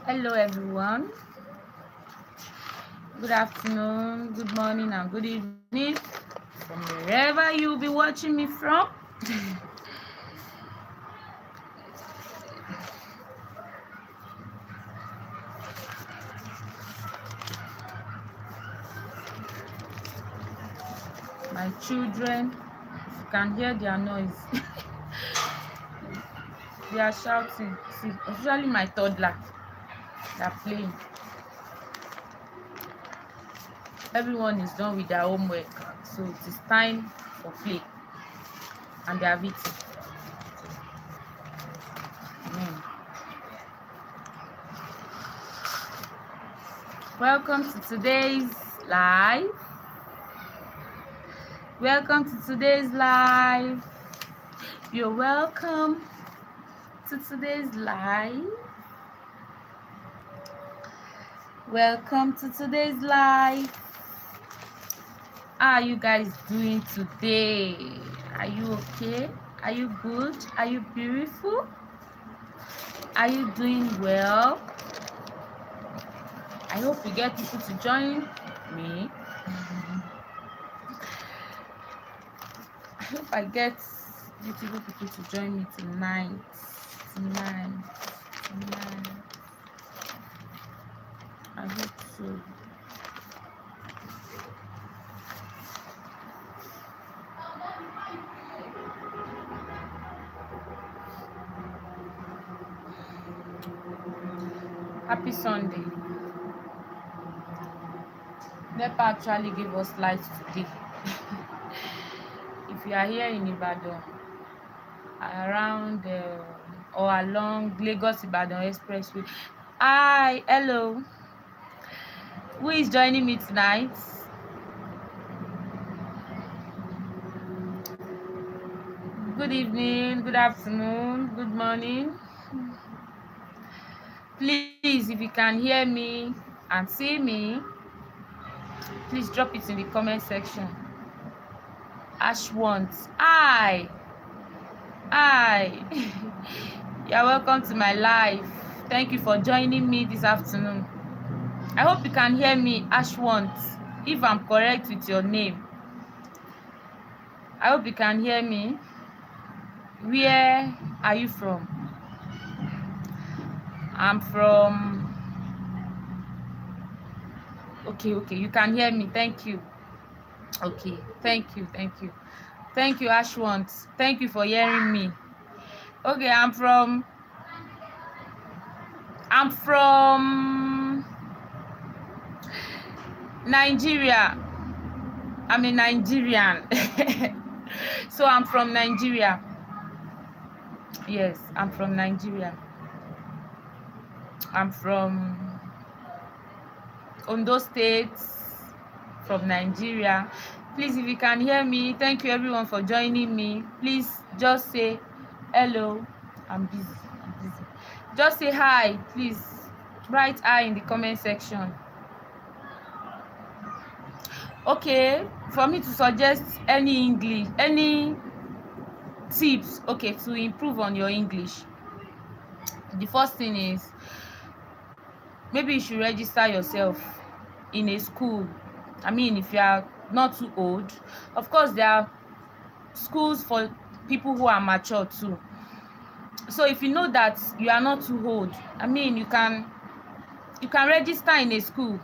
Hello everyone. Good afternoon, good morning, and good evening from wherever you'll be watching me from. My children, if you can hear their noise, they are shouting. See, especially my toddler, they are playing. Everyone is done with their homework, so it is time for play, and they have eaten. Welcome to today's live. Welcome to today's live. You're welcome to today's live. Welcome to today's live. How are you guys doing today? Are you okay? Are you good? Are you beautiful? Are you doing well? I hope you get people to join me. I hope I get beautiful people to join me tonight. I hope so. Happy Sunday. NEPA actually gave us light today. If you are here in Ibadan, around or along Lagos Ibadan Expressway. Hi, hello. Who is joining me tonight? Good evening, good afternoon, good morning. Please, if you can hear me and see me, please drop it in the comment section. Ash wants. Hi. You're welcome to my live. Thank you for joining me this afternoon. I hope you can hear me, Ash wants, if I'm correct with your name. I hope you can hear me. Where are you from? I'm from... Okay, you can hear me. Thank you. Okay, thank you, Ashwant. Thank you for hearing me. Okay, I'm from Nigeria. I'm a Nigerian. So I'm from Nigeria. Yes, I'm from Nigeria. I'm from Ondo State, from Nigeria. Please, if you can hear me, thank you everyone for joining me. Please just say hello. I'm busy. Just say hi, please. Write hi in the comment section. Okay, for me to suggest any tips, okay, to improve on your English. The first thing is, maybe you should register yourself in a school. I mean, if you are not too old. Of course, there are schools for people who are mature too. So if you know that you are not too old, I mean, you can register in a school.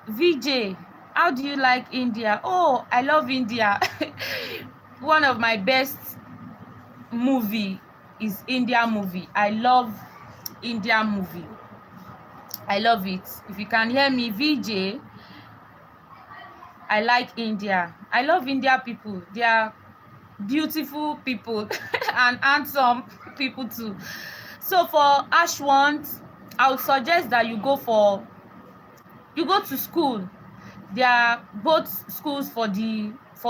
VJ, how do you like India? Oh, I love India. One of my best movie is India movie. I love India movie. I love it. If you can hear me, VJ, I like India. I love India people. They are beautiful people and handsome people too. So for Ashwant, I would suggest that you go to school. There are both schools for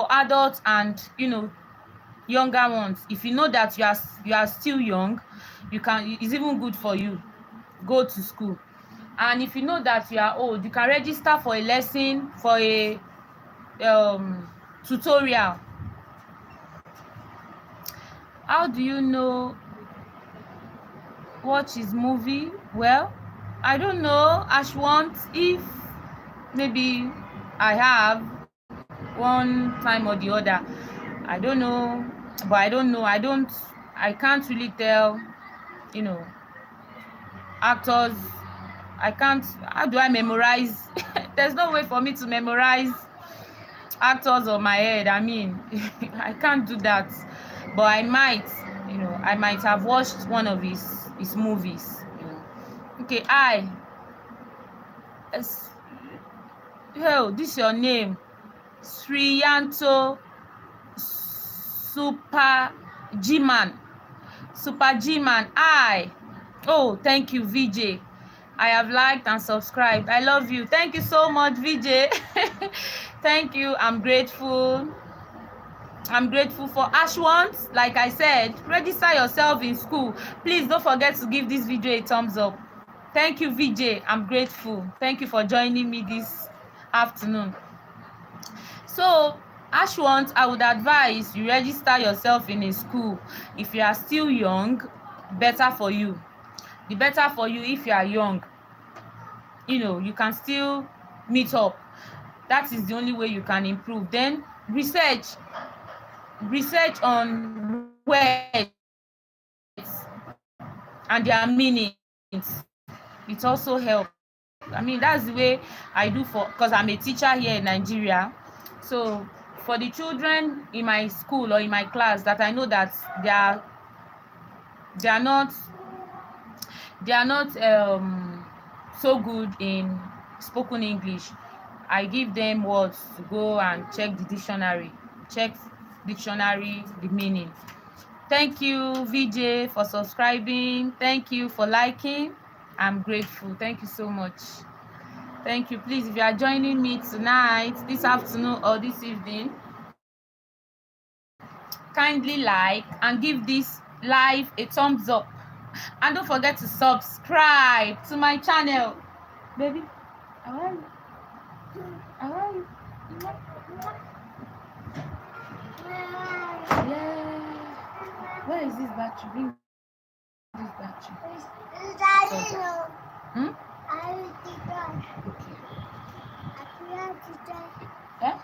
adults and younger ones. If you know that you are still young, it's even good for you. Go to school. And if you know that you are old, you can register for a lesson, for a tutorial. How do you know watch his movie. Well, I don't know. Ashwant, if maybe I have one time or the other, I don't know. But I don't know. I can't really tell, you know, actors. I can't. How do I memorize? There's no way for me to memorize actors on my head. I mean, I can't do that. But I might, I might have watched one of his movies. Okay, this is your name, Sriyanto Super G-Man. Super G-Man. Oh, thank you, VJ. I have liked and subscribed. I love you. Thank you so much, VJ. Thank you. I'm grateful. I'm grateful for Ashwant. Like I said, register yourself in school. Please don't forget to give this video a thumbs up. Thank you, VJ. I'm grateful. Thank you for joining me this afternoon. So, Ashwant, I would advise you register yourself in a school. If you are still young, better for you. The better for you if you are young. You can still meet up. That is the only way you can improve. Then research on words and their meanings. It also helps. I mean, that's the way I do because I'm a teacher here in Nigeria. So for the children in my school or in my class that I know that they are not so good in spoken English, I give them words to go and check the meaning. Thank you, VJ, for subscribing. Thank you for liking. I'm grateful. Thank you so much. Thank you. Please, if you are joining me tonight, this afternoon, or this evening, kindly like and give this live a thumbs up. And don't forget to subscribe to my channel. Baby, how are you? How are you? Yeah. Where is this battery? Bring this battery. Hmm? Eh?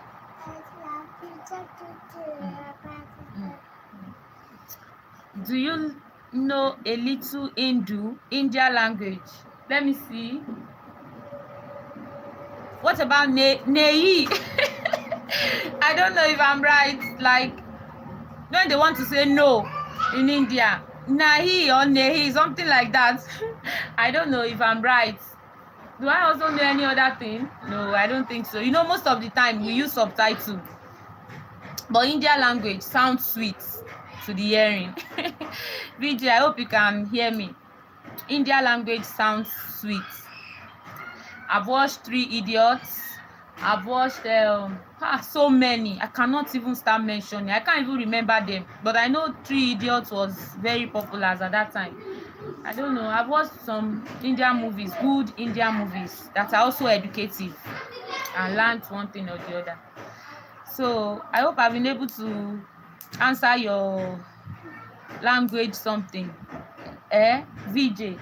Do you know a little India language? Let me see. What about Nei? I don't know if I'm right. Like when they want to say no in India, Nahi or Nehi, something like that. I don't know if I'm right. Do I also know any other thing? No, I don't think so. Most of the time we use subtitle. But India language sounds sweet to the hearing. VJ, I hope you can hear me. India language sounds sweet. I've watched 3 Idiots. I've watched so many. I cannot even start mentioning. I can't even remember them. But I know 3 Idiots was very popular at that time. I don't know. I've watched some Indian movies, good Indian movies that are also educative and learned one thing or the other. So I hope I've been able to answer your language something. VJ,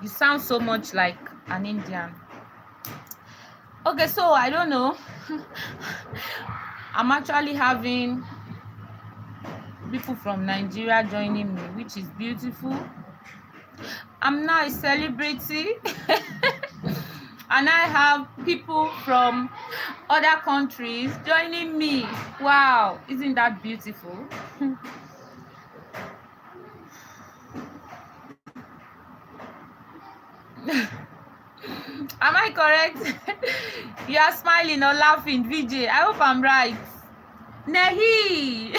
you sound so much like an Indian. Okay, so I don't know. I'm actually having people from Nigeria joining me, which is beautiful. I'm now a celebrity. And I have people from other countries joining me. Wow, isn't that beautiful? Am I correct? You are smiling or laughing, VJ. I hope I'm right. Nahi.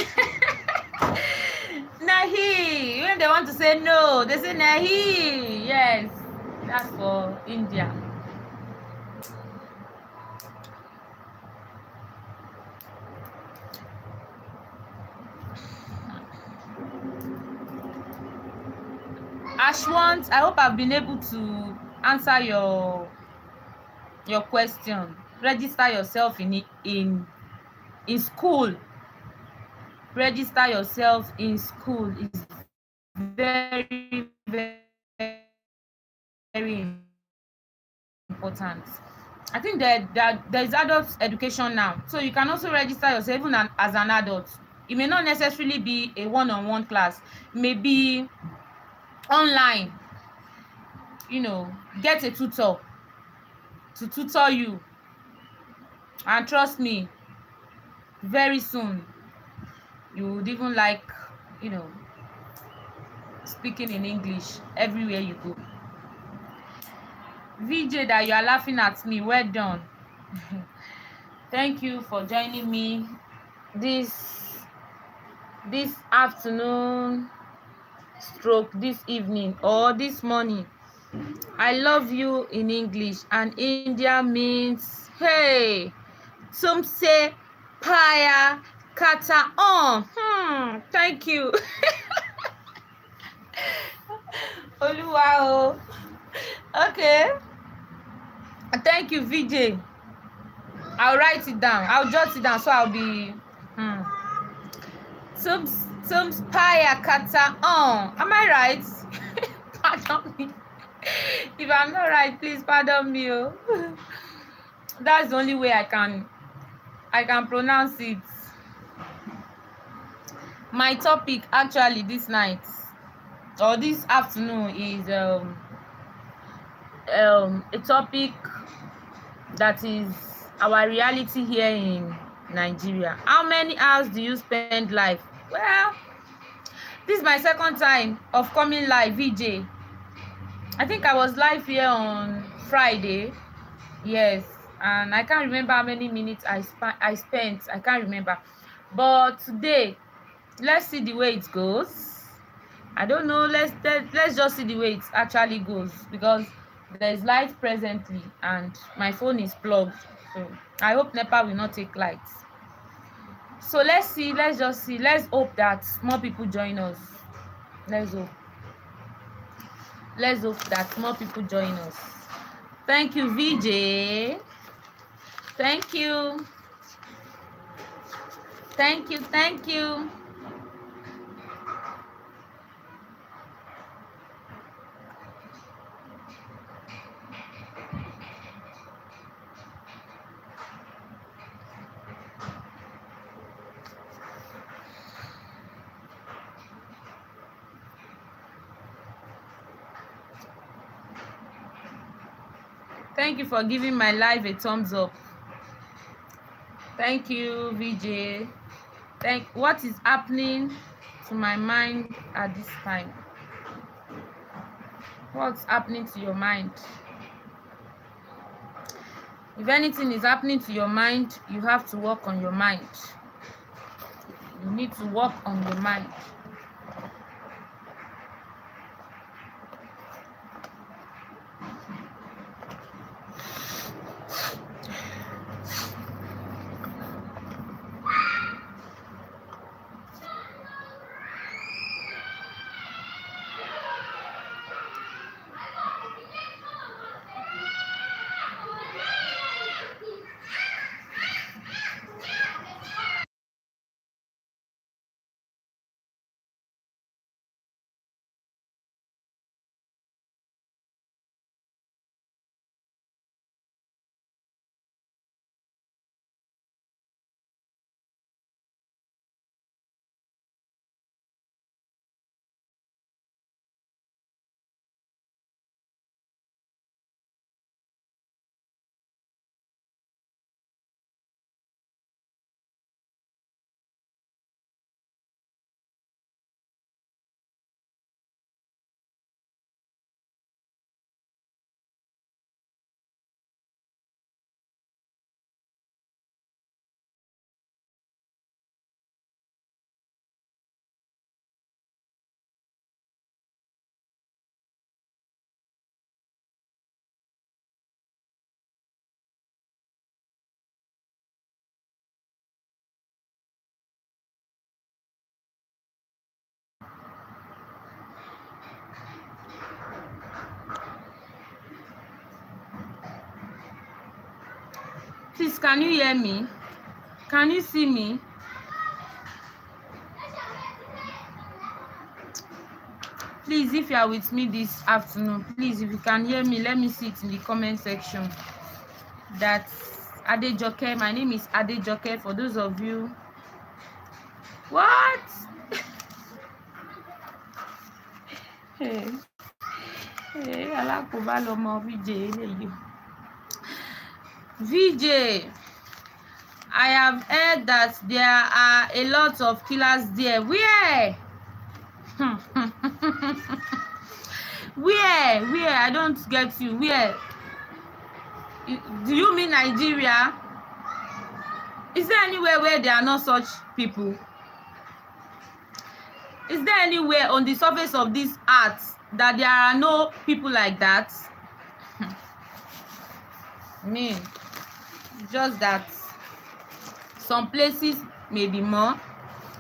Nahi. When they want to say no, they say Nahi. Yes, that's for India. Ashwant, I hope I've been able to answer your question. Register yourself in school. Register yourself in school is very, very very important. I think that there's adult education now, so you can also register yourself even as an adult. It may not necessarily be a one-on-one class, maybe online. Get a tutor to tutor you, and trust me, very soon you would even like you know speaking in English everywhere you go. VJ, that you are laughing at me, well done. Thank you for joining me this afternoon stroke this evening or this morning. I love you in English, and India means hey, tumse paya kata on. Thank you. Oluwa. Okay. Thank you, VJ. I'll write it down. I'll jot it down, so I'll be Tums paya kata on. Am I right? Pardon me. If I'm not right, please pardon me. That's the only way I can pronounce it. My topic actually this night or this afternoon is a topic that is our reality here in Nigeria. How many hours do you spend live? Well, this is my second time of coming live, VJ. I think I was live here on Friday. Yes, and I can't remember how many minutes I spent. I can't remember. But today, let's see the way it goes. I don't know. Let's just see the way it actually goes, because there is light presently and my phone is plugged. So I hope NEPA will not take lights. So let's see. Let's just see. Let's hope that more people join us. Let's hope that more people join us. Thank you, VJ. Thank you. Thank you. Thank you. Thank you for giving my live a thumbs up. Thank you, VJ. What is happening to my mind at this time? What's happening to your mind? If anything is happening to your mind, you have to work on your mind. You need to work on your mind. Please, can you hear me? Can you see me? Please, if you are with me this afternoon, please, if you can hear me, let me see it in the comment section. That's Adejoke. My name is Adejoke. For those of you, what? Hey, Alakoba lomo VJ. VJ, I have heard that there are a lot of killers there. Where? Where? I don't get you. Where? Do you mean Nigeria? Is there anywhere where there are not such people? Is there anywhere on the surface of this earth that there are no people like that? I mean, just that some places may be more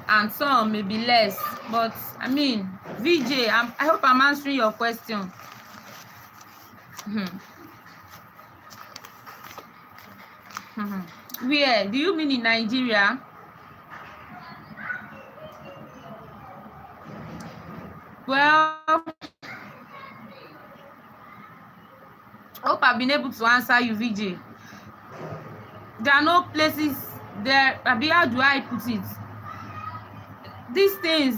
and some may be less. But I mean, VJ, I hope I'm answering your question. Where? Do you mean in Nigeria? Well, I hope I've been able to answer you, VJ. There are no places there. How do I put it? These things,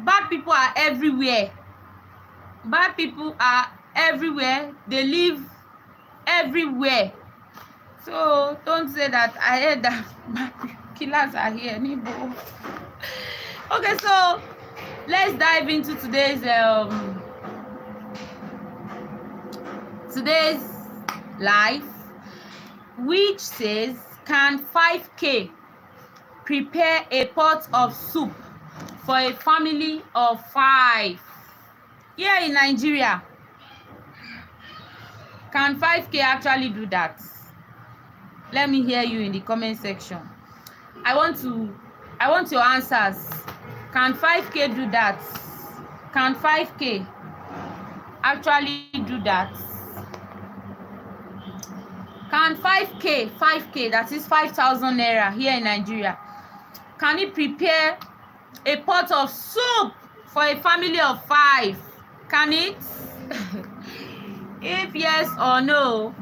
bad people are everywhere. Bad people are everywhere. They live everywhere. So don't say that I heard that killers are here. Okay, so let's dive into today's life, which says, can 5K prepare a pot of soup for a family of 5? Here in Nigeria, can 5K actually do that? Let me hear you in the comment section. I want your answers. Can 5K do that? Can 5K actually do that? Can 5K, that is 5,000 naira here in Nigeria, can it prepare a pot of soup for a family of 5? Can it? If yes or no,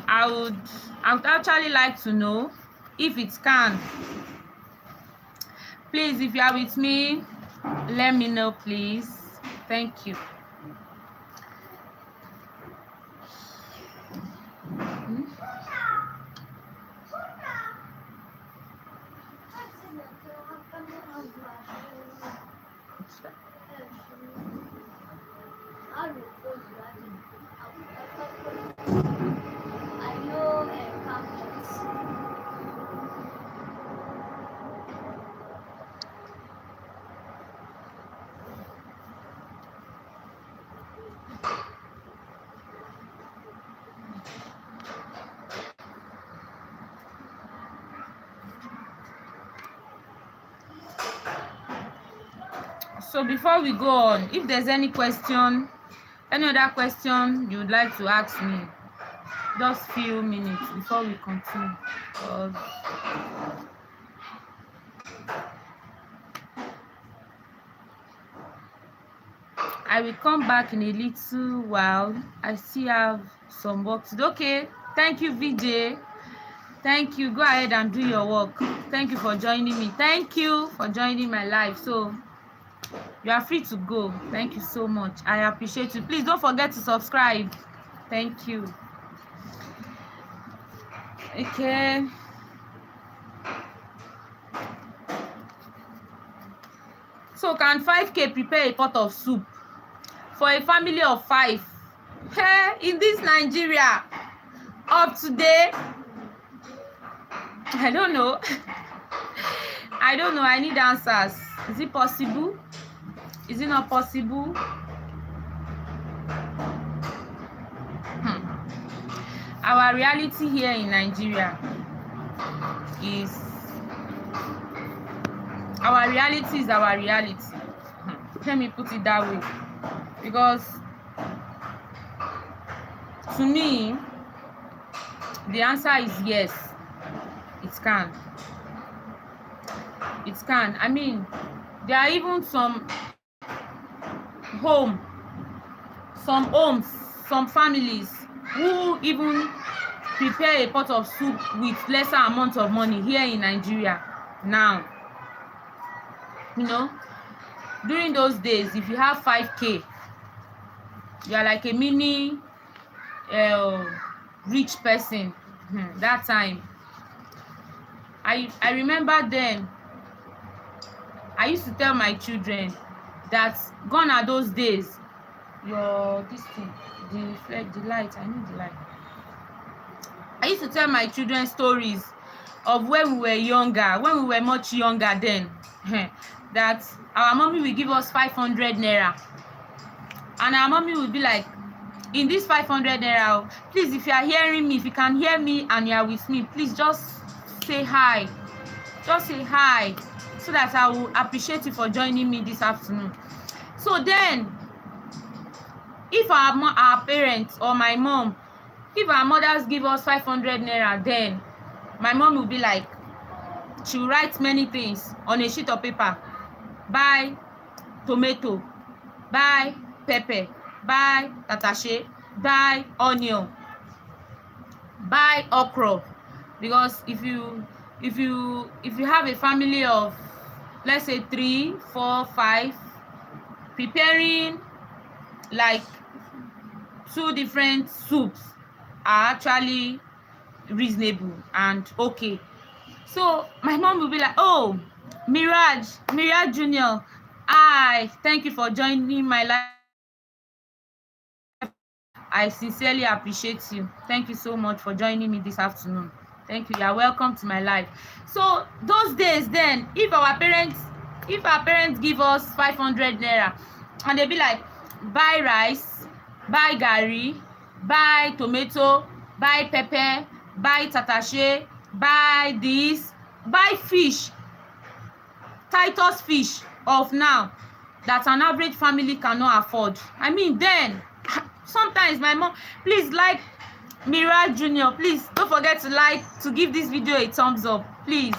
I would actually like to know if it can. Please, if you are with me, let me know, please. Thank you. So before we go on, if there's any other question you would like to ask me, just few minutes before we continue. I will come back in a little while. I still have some work to do. Okay, thank you, VJ. Thank you. Go ahead and do your work. Thank you for joining me. Thank you for joining my live. So you are free to go. Thank you so much. I appreciate you. Please don't forget to subscribe. Thank you. Okay. So can 5K prepare a pot of soup for a family of 5? Hey, in this Nigeria of today, I don't know. I don't know. I need answers. Is it possible? Is it not possible? Our reality here in Nigeria is our reality. Let me put it that way, because to me the answer is yes. It can. I mean, There are even home some homes, some families who even prepare a pot of soup with lesser amount of money here in Nigeria now. You know, during those days, if you have 5K, you are like a mini rich person. That time, I remember then, I used to tell my children that gone are those days. This thing, the light, I need the light. I used to tell my children stories of when we were younger, when we were much younger then, that our mommy will give us 500 naira, and our mommy will be like, in this 500 naira, please, if you are hearing me, if you can hear me and you are with me, please just say hi. Just say hi, so that I will appreciate you for joining me this afternoon. So then, if our parents or my mom, if our mothers give us 500 naira, then my mom will be like, she will write many things on a sheet of paper. Buy tomato, buy pepper, buy tatashe, buy onion, buy okra. Because if you have a family of, let's say 3, 4, 5, preparing like 2 different soups are actually reasonable and okay. So my mom will be like, oh, Mirage Junior, thank you for joining my life. I sincerely appreciate you. Thank you so much for joining me this afternoon. Thank you. You are welcome to my life. So those days then, if our parents give us 500 naira, and they be like, buy rice, buy garri, buy tomato, buy pepper, buy tatashe, buy this, buy fish, Titus fish of now that an average family cannot afford. I mean, then sometimes my mom, please like Mirage Junior, please don't forget to give this video a thumbs up, please.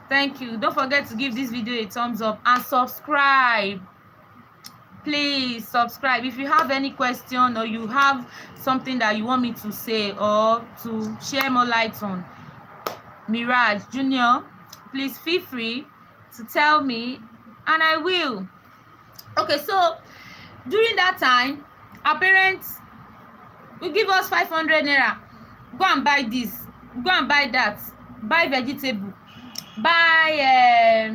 Thank you. Don't forget to give this video a thumbs up and subscribe. Please subscribe. If you have any question or you have something that you want me to say or to share more light on Mirage Junior, please feel free to tell me and I will. Okay, so during that time, our parents will give us 500 naira. Go and buy this, go and buy that, buy vegetable, buy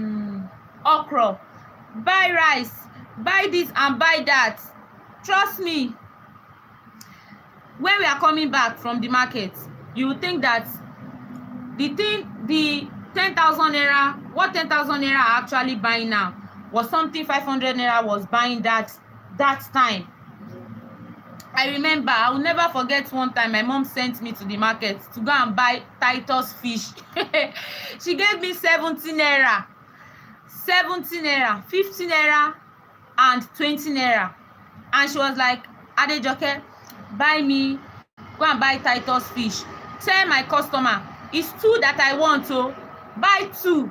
okra, buy rice, buy this and buy that. Trust me, when we are coming back from the market, you will think that the 10,000 naira, what 10,000 naira are actually buying now was something 500 naira was buying that time. I remember, I will never forget one time my mom sent me to the market to go and buy Titus fish. She gave me 70 naira, 50 naira, and 20 naira. And she was like, Adejoke, buy me, go and buy Titus fish. Tell my customer, it's 2 that I want, so buy 2.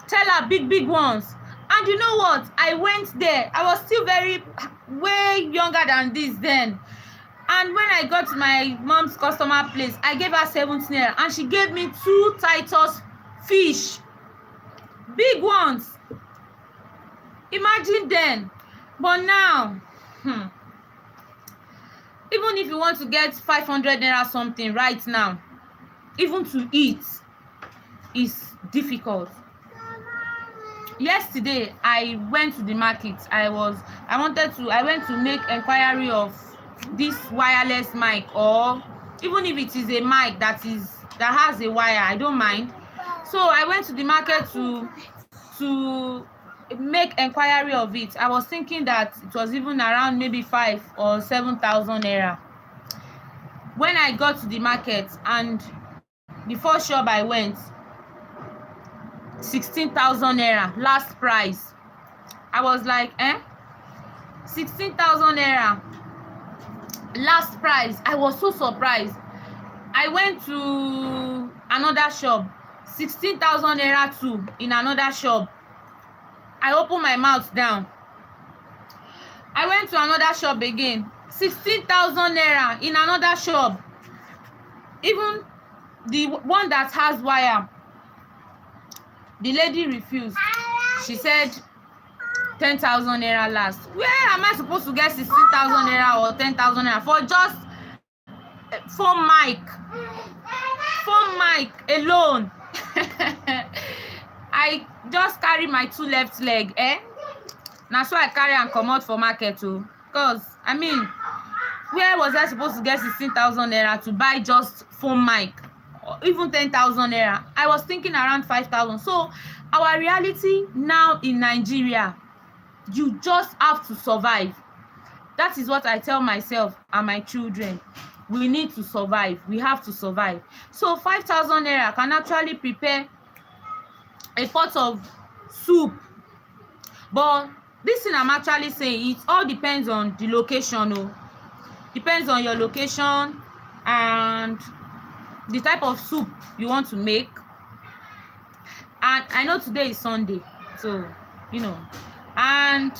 Tell her big ones. And you know what? I went there. I was still way younger than this then. And when I got to my mom's customer place, I gave her 70 naira and she gave me 2 Titus fish. Big ones. Imagine then. But now, even if you want to get 500 naira something right now, even to eat is difficult. Yesterday I went to the market. I went to make inquiry of this wireless mic, or even if it is a mic that has a wire, I don't mind. So I went to the market to make inquiry of it. I was thinking that it was even around maybe 5 or 7,000 naira. When I got to the market and the first shop I went, 16,000 naira last price. I was like, 16,000 naira last price. I was so surprised. I went to another shop, 16,000 naira too in another shop. I opened my mouth down. I went to another shop again. 16,000 naira in another shop. Even the one that has wire, the lady refused. She said 10,000 naira last. Where am I supposed to get 16,000 naira or 10,000 naira for just phone mic alone? I just carry my 2 left leg, na so I carry and comot for market too. Cause I mean, where was I supposed to get 16,000 naira to buy just phone mic, or even 10,000 naira? I was thinking around 5,000. So our reality now in Nigeria, you just have to survive. That is what I tell myself and my children. We need to survive. We have to survive. So 5,000 naira can actually prepare a pot of soup. But this thing I'm actually saying, it all depends on the location. Depends on your location and the type of soup you want to make. And I know today is Sunday, so and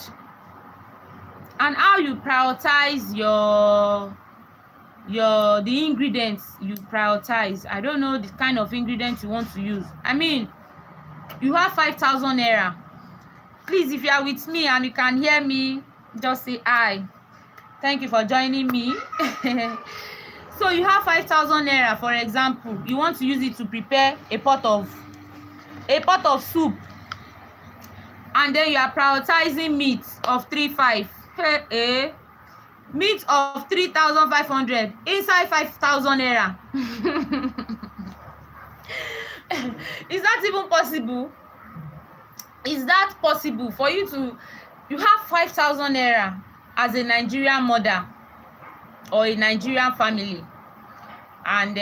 how you prioritize the ingredients you prioritize. I don't know the kind of ingredients you want to use. I mean, you have 5,000 naira. Please, if you are with me and you can hear me, just say hi. Thank you for joining me. So you have 5,000 naira, for example. You want to use it to prepare a pot of soup, and then you are prioritizing meat of 3,500. Meat of 3,500 inside 5,000 naira. Is that even possible? Is that possible for you to? You have 5,000 naira as a Nigerian mother or a Nigerian family, and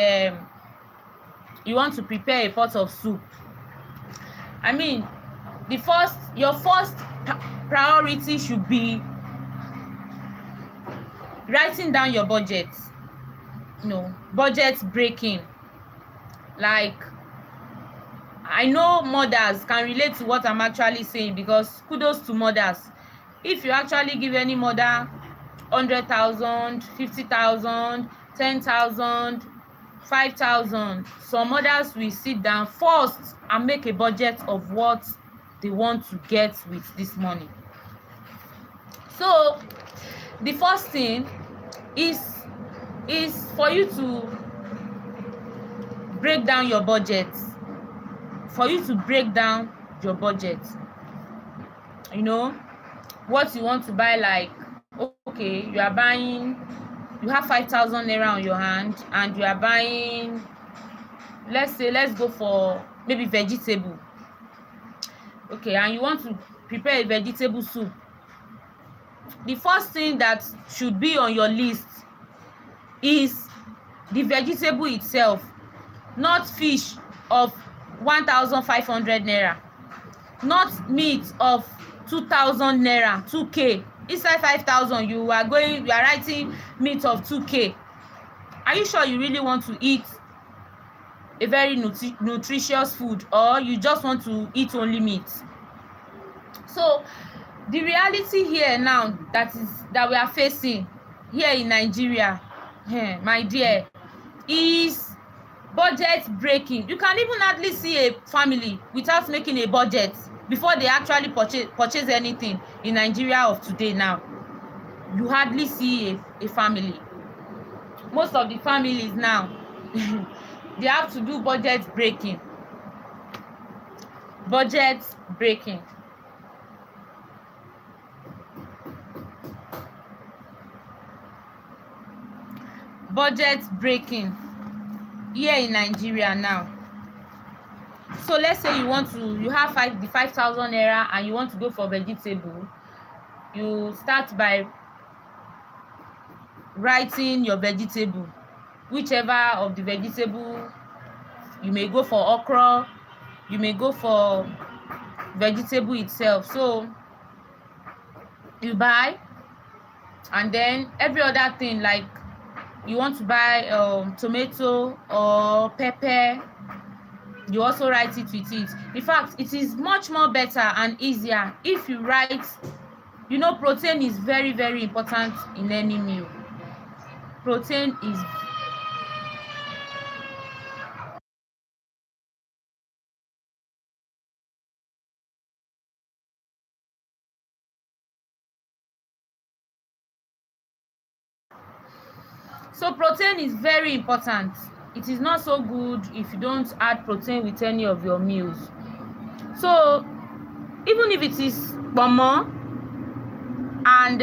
you want to prepare a pot of soup. I mean, your first priority should be writing down your budget. Budget breaking. Like, I know mothers can relate to what I'm actually saying, because kudos to mothers. If you actually give any mother 100,000, 50,000, 10,000, 5,000, some mothers will sit down first and make a budget of what they want to get with this money. So the first thing is for you to break down your budget. For you to break down your budget, what you want to buy. Like, okay, you have 5,000 naira on your hand, and you are buying, let's go for maybe vegetable. Okay, and you want to prepare a vegetable soup. The first thing that should be on your list is the vegetable itself, not fish of 1,500 naira, not meat of 2,000 naira, 2k. Inside 5,000, you are writing meat of 2k. Are you sure you really want to eat a very nutritious food, or you just want to eat only meat? So the reality here now that we are facing here in Nigeria, my dear, is budget breaking. You can even hardly see a family without making a budget before they actually purchase anything in Nigeria of today. Now you hardly see a family. Most of the families now they have to do budget breaking. Budget breaking. Budget breaking here in Nigeria now. So let's say you have 5,000 naira and you want to go for vegetable. You start by writing your vegetable, whichever of the vegetable. You may go for okra, you may go for vegetable itself. So you buy, and then every other thing, like you want to buy tomato or pepper, you also write it with it. In fact, it is much more better and easier if you write. You know, protein is very, very important in any meal. Protein is so protein is very important. It is not so good if you don't add protein with any of your meals. So even if it is pomo and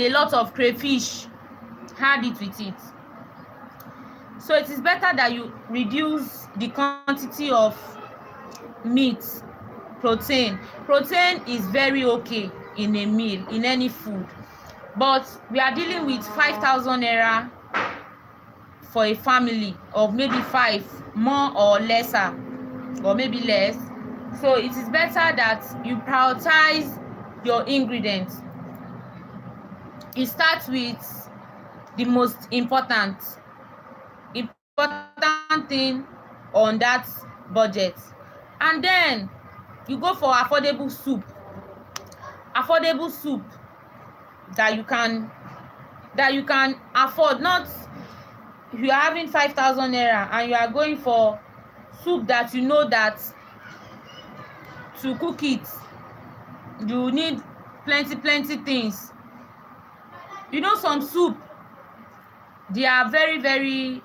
a lot of crayfish, add it with it. So it is better that you reduce the quantity of meat. Protein is very okay in a meal, in any food, but we are dealing with 5,000 naira for a family of maybe 5, more or lesser, or maybe less. So it is better that you prioritize your ingredients. You start with the most important thing on that budget, and then you go for affordable soup that you can afford. Not if you are having 5,000 naira and you are going for soup that you know that to cook it you need plenty things. You know, some soup, they are very, very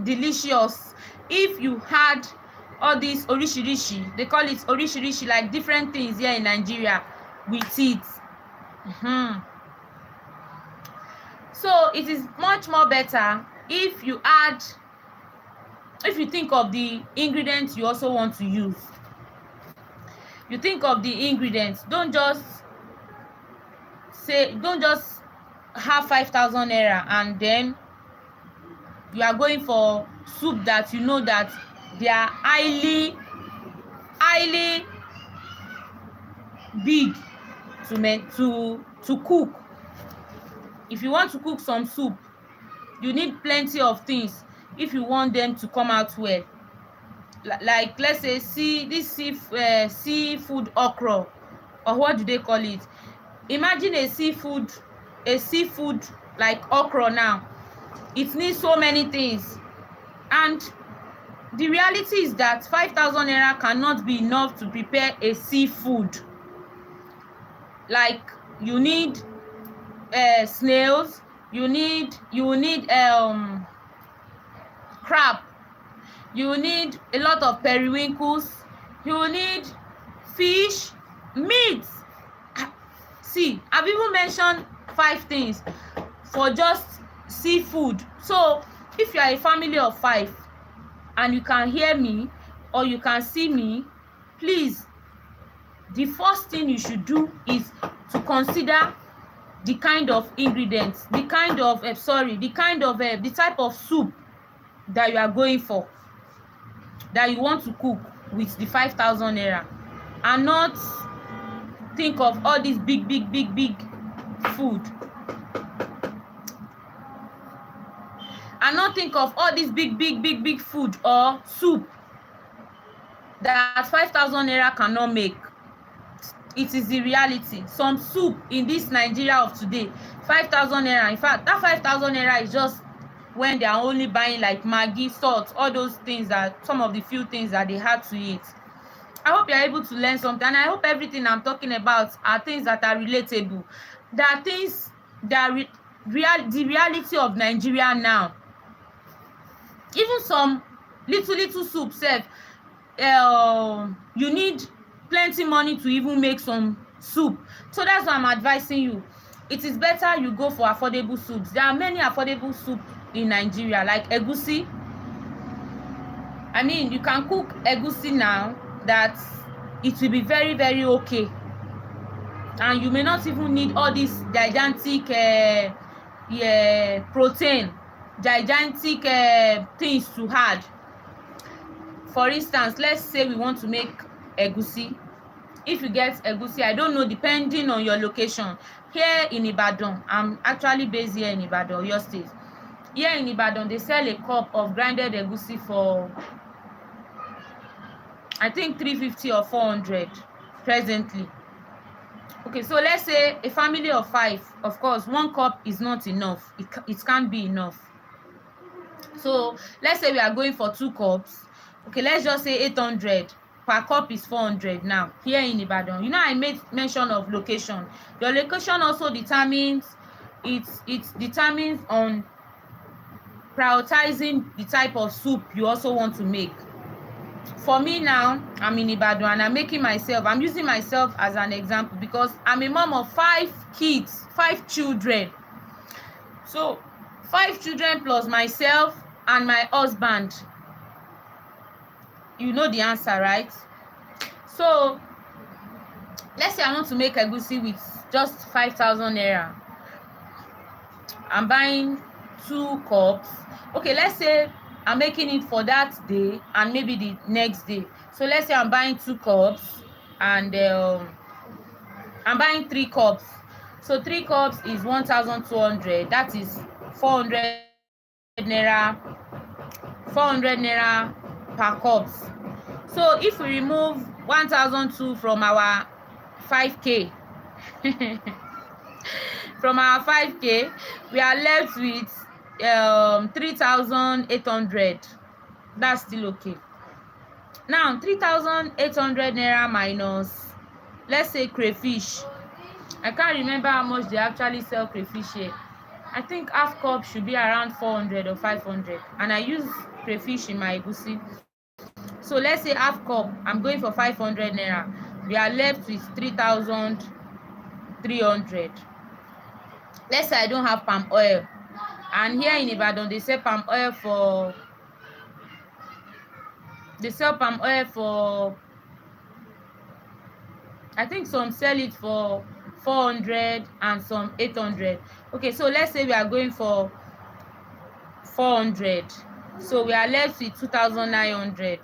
delicious if you had all this orishirishi, they call it orishirishi, like different things here in Nigeria with it. So it is much more better if you think of the ingredients you also want to use. You think of the ingredients. Don't just have 5,000 naira and then you are going for soup that you know that they are highly big to cook. If you want to cook some soup, you need plenty of things if you want them to come out well. Like, let's say, seafood okra, or what do they call it? Imagine a seafood like okra. Now it needs so many things, and the reality is that 5,000 naira cannot be enough to prepare a seafood. Like, you need snails, you need crab, you need a lot of periwinkles, you need fish, meat. See, I've even mentioned 5 things for just seafood. So if you are a family of 5 and you can hear me or you can see me, please, the first thing you should do is to consider the kind of ingredients, the type of soup that you are going for, that you want to cook with the 5,000 naira, and not think of all this big food, food or soup that 5,000 naira cannot make. It is the reality. Some soup in this Nigeria of today, 5,000 naira. In fact, that 5,000 naira is just when they are only buying like Maggi, salt, all those things, that some of the few things that they had to eat. I hope you are able to learn something, and I hope everything I'm talking about are things that are relatable. There are things that are the reality of Nigeria now. Even some little soup sef, you need plenty money to even make some soup. So that's why I'm advising you, it is better you go for affordable soups. There are many affordable soup in Nigeria, like egusi. I mean, you can cook egusi now that it will be very, very okay, and you may not even need all this gigantic protein, gigantic things to add. For instance, let's say we want to make egusi if you get egusi, I don't know, depending on your location. Here in Ibadan, I'm actually based here in Ibadan, your state. Here in Ibadan, they sell a cup of grinded egusi for, I think, 350 or 400 presently. Okay, so let's say a family of 5. Of course, 1 cup is not enough. It can't be enough. So let's say we are going for 2 cups. Okay, let's just say 800 per cup is 400 now here in Ibadan. You know, I made mention of location. Your location also determines, it determines on prioritizing the type of soup you also want to make. For me now, I'm in Ibadan and I'm using myself as an example because I'm a mom of 5 kids, 5 children. So 5 children plus myself and my husband. You know the answer, right? So let's say I want to make egusi with just 5,000 naira. I'm buying 2 cups. Okay, let's say I'm making it for that day and maybe the next day. So let's say I'm buying 2 cups and I'm buying 3 cups. So 3 cups is 1,200. That is 400 naira. 400 naira per cups. So if we remove 1,200 from our 5k, from our 5k, we are left with 3,800. That's still okay. Now 3,800 naira minus, let's say, crayfish. I can't remember how much they actually sell crayfish here. I think half cup should be around 400 or 500, and I use crayfish in my egusi. So let's say half cup, I'm going for 500 naira. We are left with 3,300. Let's say I don't have palm oil, and here in Ibadan they sell palm oil for I think some sell it for 400 and some 800. Okay, so let's say we are going for 400, so we are left with 2,900.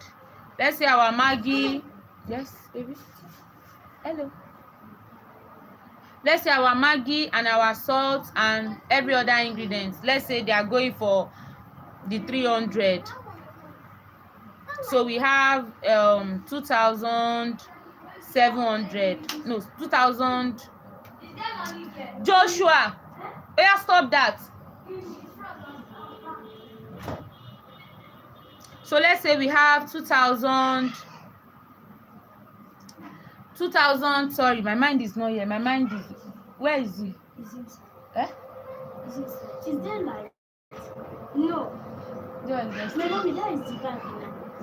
Let's say our Maggi, yes baby, hello, let's say our Maggi and our salt and every other ingredients, let's say they are going for the 300. So we have 2,700, no, 2,000. Joshua, yeah, stop that. So let's say we have 2,000. Sorry, my mind is not here. My mind is, where is it? Is it? Eh? Is there light? No. My mommy, that is the bank,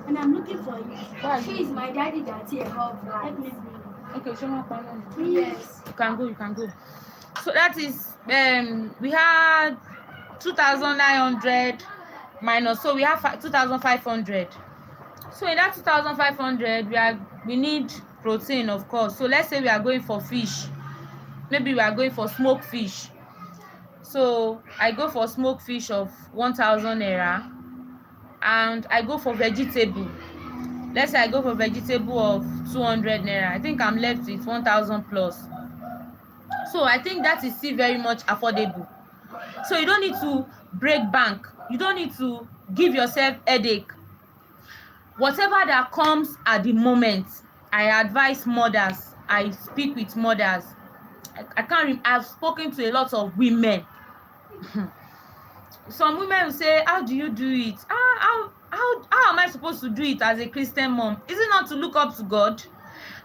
and I'm looking for you. She is my daddy that's here. Let me bring. Okay, show me panel. Yes. You can go. So that is we had 2,900 minus, so we have 2,500. So in that 2,500, we need protein, of course. So let's say we are going for fish. Maybe we are going for smoked fish. So I go for smoked fish of 1,000 naira, and I go for vegetable. Let's say I go for vegetable of 200 naira. I think I'm left with 1,000 plus. So I think that is still very much affordable. So you don't need to break bank. You don't need to give yourself headache. Whatever that comes at the moment, I advise mothers. I speak with mothers. I've spoken to a lot of women. Some women will say, how do you do it? How am I supposed to do it as a Christian mom? Is it not to look up to God?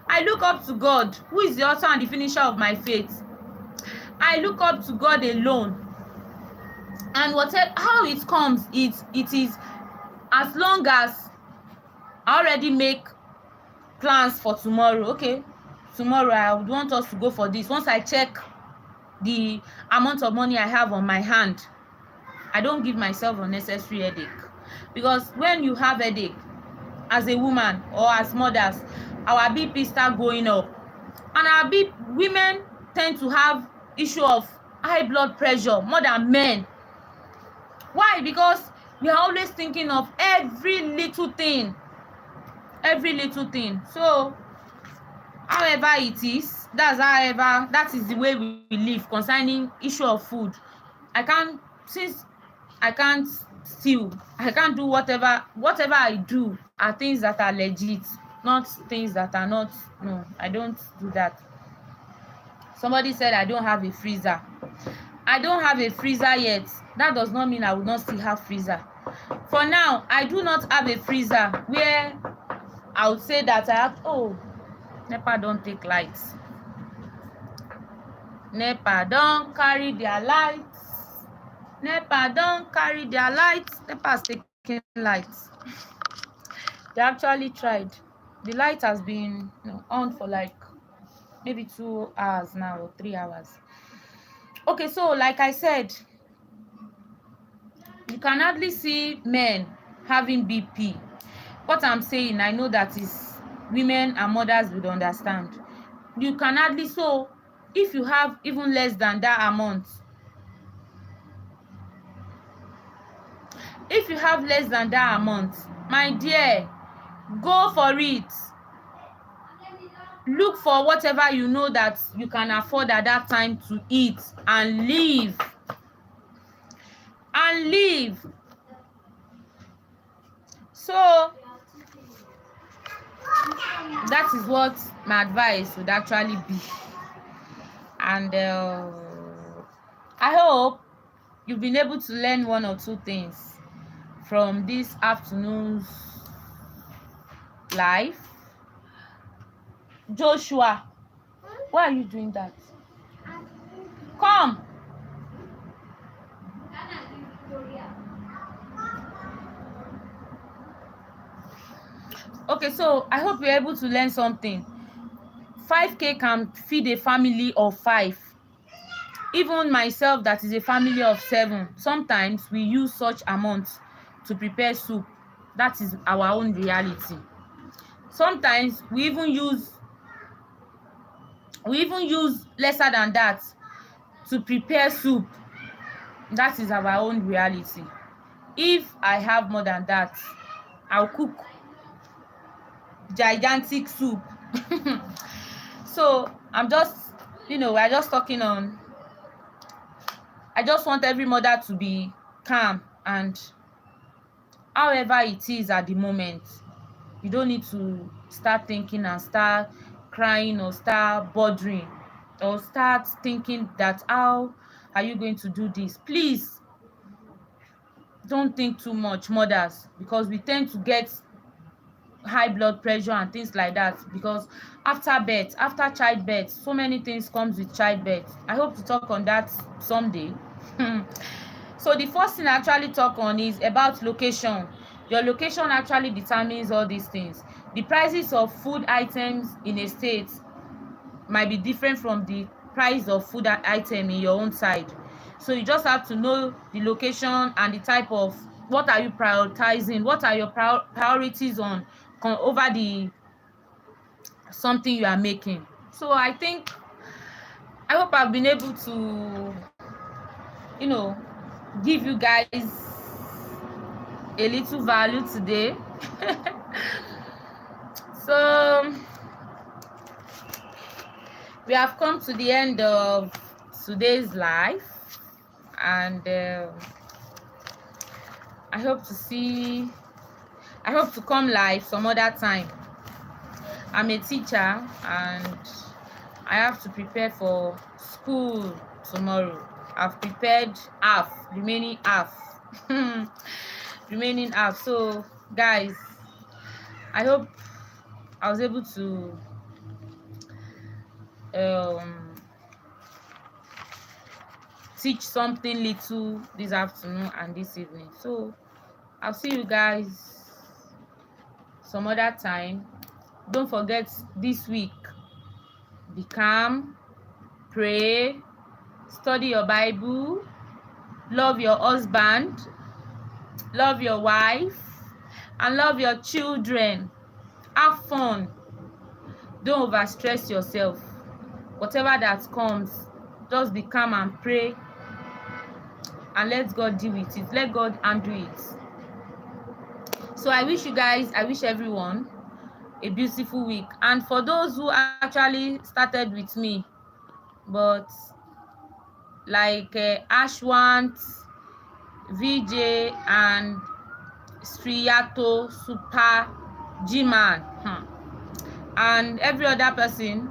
I look up to God, who is the author and the finisher of my faith. I look up to God alone. And whatever how it comes, it is, as long as I already make plans for tomorrow. Okay, tomorrow I would want us to go for this. Once I check the amount of money I have on my hand, I don't give myself unnecessary headache. Because when you have headache as a woman or as mothers, our BP start going up, and women tend to have issue of high blood pressure more than men. Why? Because we are always thinking of every little thing. So however it is, that is the way we live concerning issue of food. Since I can't steal, I can't do whatever I do are things that are legit, not things that are not. No, I don't do that. Somebody said I don't have a freezer. I don't have a freezer yet. That does not mean I will not still have freezer. For now, I do not have a freezer where I would say that I have. Oh, NEPA don't take lights. NEPA don't carry their lights. NEPA don't carry their lights. NEPA has taken lights. They actually tried. The light has been on for like maybe 2 hours now or 3 hours. Okay, so like I said, you can hardly see men having BP. What I'm saying, I know that is women and mothers would understand. You can hardly, so if you have even less than that amount, my dear, go for it. Look for whatever you know that you can afford at that time to eat and live. So that is what my advice would actually be. And I hope you've been able to learn one or two things from this afternoon's live. Joshua, why are you doing that? Come. Okay, so I hope you're able to learn something. 5K can feed a family of 5. Even myself, that is a family of 7. Sometimes we use such amounts to prepare soup. That is our own reality. Sometimes we even use lesser than that to prepare soup. That is our own reality. If I have more than that, I'll cook gigantic soup. So I'm just, we're just talking on. I just want every mother to be calm, and however it is at the moment, you don't need to start thinking and start crying or start bothering or start thinking that how are you going to do this. Please don't think too much, mothers, because we tend to get high blood pressure and things like that because after childbirth, so many things comes with childbirth. I hope to talk on that someday. So the first thing I actually talk on is about location. Your location actually determines all these things. The prices of food items in a state might be different from the price of food item in your own side. So you just have to know the location and the type of what are you prioritizing, what are your priorities on over the something you are making. So I hope I've been able to give you guys a little value today. So we have come to the end of today's live, and I hope to come live some other time. I'm a teacher and I have to prepare for school tomorrow. I've prepared remaining half. So guys, I hope I was able to teach something little this afternoon and this evening. So I'll see you guys some other time. Don't forget, this week, be calm, pray, study your Bible, love your husband, love your wife, and love your children. Have fun. Don't overstress yourself. Whatever that comes, just be calm and pray, and let God deal with it. Let God handle it. So I wish everyone a beautiful week. And for those who actually started with me, but like Ashwant, VJ, and Striyato, Super, G-Man, and every other person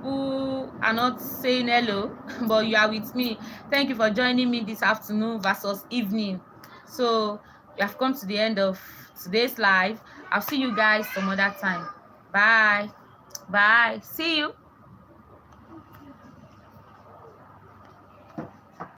who are not saying hello, but you are with me. Thank you for joining me this afternoon versus evening. So we have come to the end of today's live. I'll see you guys some other time. Bye. Bye. See you.